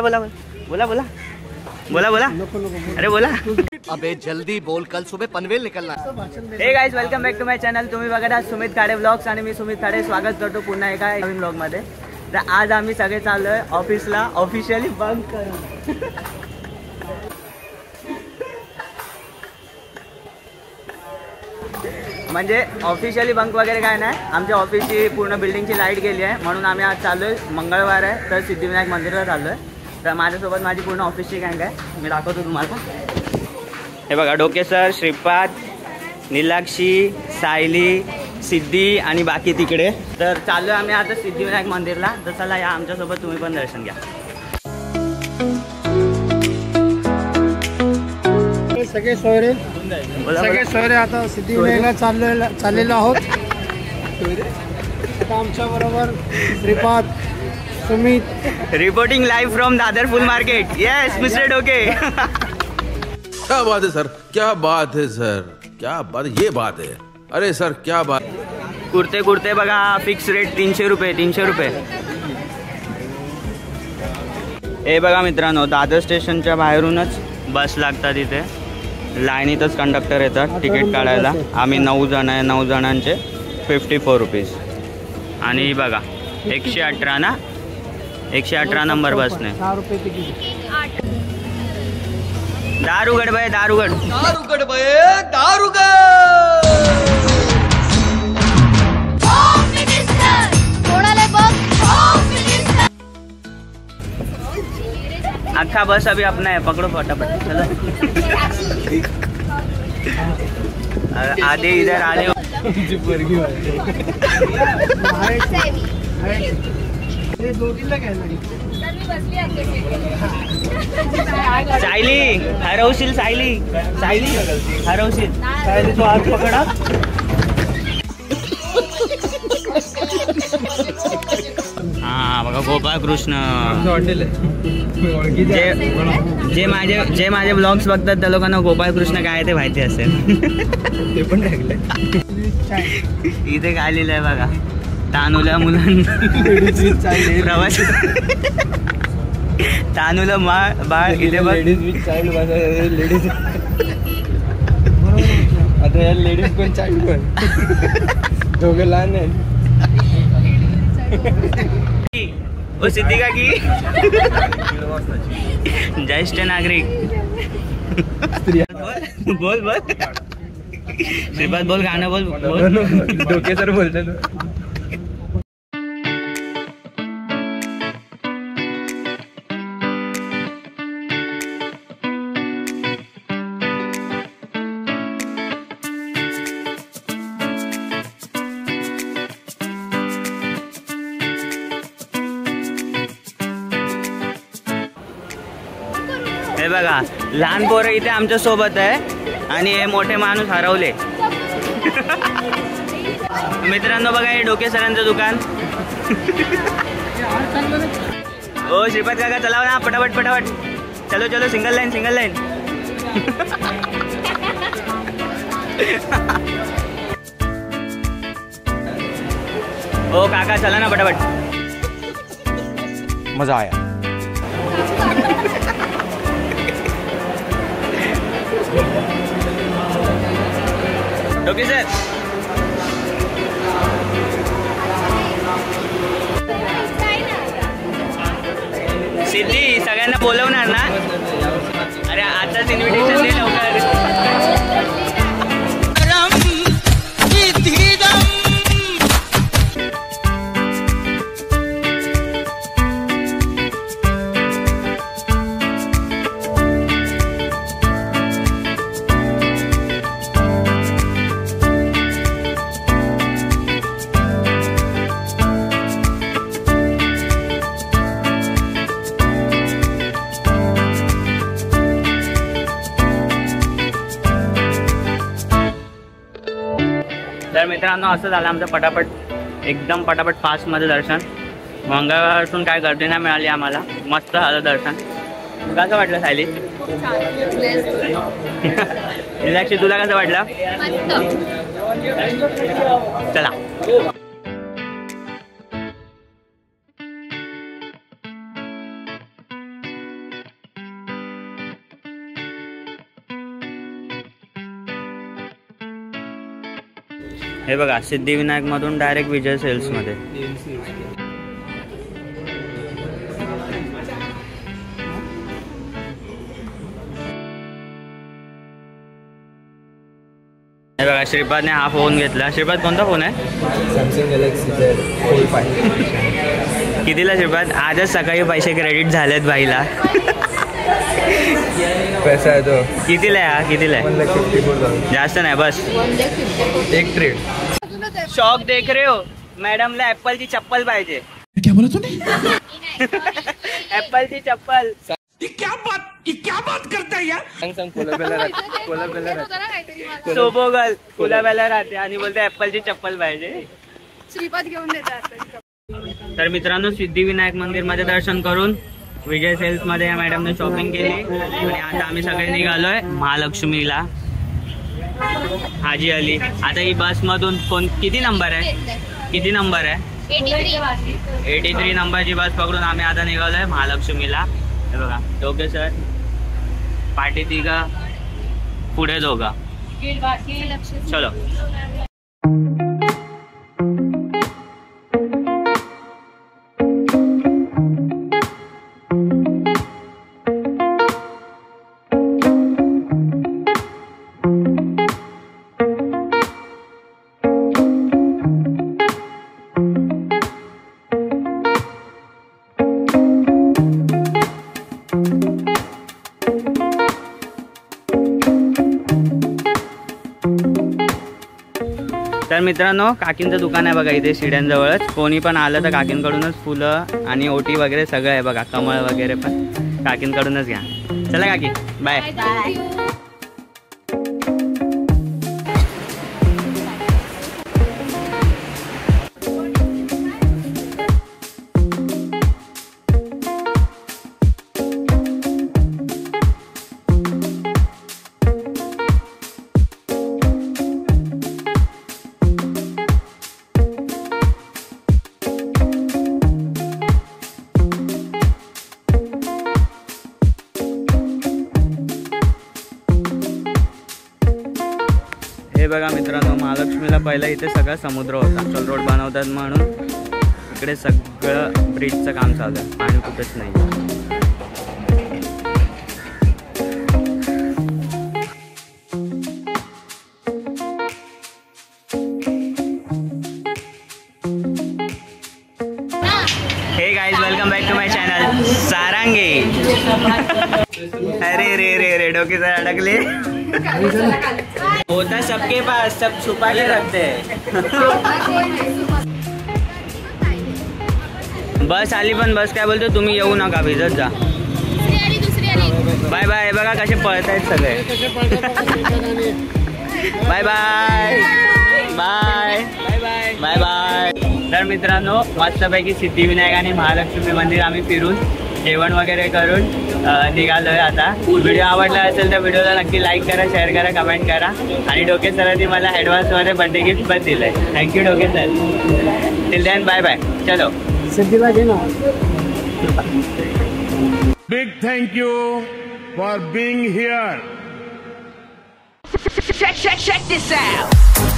बोला बोला बोला बोला बोला अरे बोला. अबे जल्दी बोल, कल सुबह पनवेल निकलना. Hey guys, welcome back to my channel. तुम्ही बघत आहात सुमित खाडे व्लॉग्स आणि मी सुमित खाडे स्वागत करतो पुन्हा एका नवीन व्लॉगमध्ये. तर आज आम्ही सगळे चाललो आहे ऑफिसला, ऑफिशियली बंक करून. म्हणजे ऑफिशियली बंक वगैरे काय नाही, आमच्या ऑफिसची पूर्ण बिल्डिंगची लाईट गेली आहे म्हणून आम्ही आज चाललो आहे. मंगळवार आहे तर सिद्धिविनायक मंदिराला चाललो आहे. तर माझ्यासोबत माझी पूर्ण ऑफिसची गँग आहे, मी दाखवतो तुम्हाला. हे बघा, डोके सर, श्रीपाद, नीलाक्षी, सायली, सिद्धी आणि बाकी तिकडे. तर चाललो आहे आम्ही आता सिद्धिविनायक मंदिरला. तर चला या आमच्यासोबत, तुम्ही पण दर्शन घ्या. सगळे सोयरे आता सिद्धिविनायकला चाललेलो आहोत. आता आमच्या बरोबर Shripad, Sumit. Reporting live from Dadar full market. Yes mister डोके. क्या बात है सर, क्या बात है सर, क्या बात, ये बात है. अरे सर क्या बात. कुर्ते कुर्ते बघा, फिक्स रेट 300 रुपये, 300 रुपये. हे बघा मित्रांनो, दादर स्टेशनच्या बाहेरूनच बस लागतात. इथे लाईनीतच कंडक्टर येतात तिकीट काढायला. आम्ही 9 जण आहे, 9 जणांचे 54 रुपीज. आणि बघा 118 ना, 118 नंबर बसने. 6 रुपये तिकीट. दारुगड बाय, दारुगड, दारुगड बे, दारुगड. अच्छा बस अभी अपना है, पकड़ो फटाफट. चलो आधे इधर आले. सायली हरवशील, सायली हरवशील. सायली तो हात पकडा. हा बघा, गोपाळ कृष्ण. जे माझे ब्लॉग्स बघतात त्या लोकांना गोपाळ कृष्ण काय ते माहिती असेल. ते पण टाकले इथे काय लिहिलं आहे बघा, तानुल्या मुलांना प्रवास. तानुला बाळ इथे बघ. लेडीज आता या लेडीज पण चाइल्ड पण दोघे लहान आहेत. ओ सिद्धिका की ज्येष्ठ नागरिक. बोल बोल श्रीपाद, बोल गाणं बोल. डोके सर बोलतात. हे बघा, लहान पोरं इथे आमच्या सोबत आहे आणि हे मोठे माणूस हरवले. मित्रांनो बघा, हे डोके सरांचं दुकान. ओ श्रीपाद काका चलाव ना, पटापट पटापट. चलो चलो, सिंगल लाईन, सिंगल लाईन. ओ काका चला ना पटापट. मजा आया. डोके सर, सिद्धी सगळ्यांना बोलवणार ना. अरे आताच इन्व्हिटेशन दे लवकर. तर मित्रांनो, असं झालं आमचं पटापट, एकदम पटापट फास्टमध्ये दर्शन. मंगळवारपासून काय गर्दी नाही मिळाली आम्हाला. मस्त झालं दर्शन. कसं वाटलं सायली? निलाक्षी तुला कसं वाटलं? चला हे बघा सिद्धिविनायक मधून डायरेक्ट विजय सेल्स मध्ये. हे बघा श्रीपादने हा फोन घेतला. श्रीपाद कोणता फोन आहे? सॅमसंग गॅलेक्सी Z4 कितीला श्रीपाद? आजच सकाळी पैसे क्रेडिट झालेत भाईला. पैसा आहे तो. कितीला आहे हा? कितीला आहे? 1,54,000. जास्त नाही बस. एक ट्रेड. शॉप देख रहे हो? मॅडमला ऍपलची चप्पल पाहिजे. क्या बोला तूने? ऍपलची चप्पल. क्या बात करता है यार? सॅमसंग कोलाबेला राहते. सोबोगल कोलाब्याला राहते आणि बोलते ऍपलची चप्पल पाहिजे. श्रीपाद घेऊन देतात. तर मित्रांनो सिद्धिविनायक मंदिर मध्ये दर्शन करून विजय सेल्स मध्ये या मॅडमने शॉपिंग केली आणि आता आम्ही सगळे निघालोय महालक्ष्मीला. हाजी अली. आता ही बस मधून कोण किती नंबर आहे? किती नंबर आहे? 83 नंबरची बस पकडून आम्ही आता निघालोय महालक्ष्मीला. हे बघा दोघे सर पाठी तिघा पुढे दोघा. चलो. तर मित्रांनो काकींचं दुकान आहे बघा इथे शिड्यांजवळच. कोणी पण आलं तर काकींकडूनच फुलं आणि ओटी वगैरे सगळं आहे बघा. कमळ वगैरे पण काकींकडूनच घ्या. चला काकी बाय. हे बघा मित्रांनो महालक्ष्मीला पहिला इथे सगळा समुद्र होता. चल रोड बनवतात म्हणून इकडे सगळं ब्रिजचं काम चालू आहे. पाणी कुठेच नाही. Hey guys welcome back to my channel Sarangi. अरे रे रे रे डोके से अडकले. होता सबके पास, सब छुपा के रखते हैं. बस आली पण बस काय बोलतो तुम्ही येऊ नका भिजत जा. Bye bye. बघा कसे पळत आहेत सगळे. Bye bye bye bye bye. तर मित्रांनो मस्तपैकी सिद्धिविनायक आणि महालक्ष्मी मंदिर आम्ही फिरून जेवण वगैरे करून निघालोय आता. व्हिडिओ आवडला असेल तर व्हिडिओला नक्की लाईक करा, शेअर करा, कमेंट करा. आणि डोके सरांनी मला ॲडव्हान्समध्ये बर्थडे गिफ्ट पण दिलंय. Thank you Doke sir. Till then bye bye. चलो. Big thank you for being here. Check this out.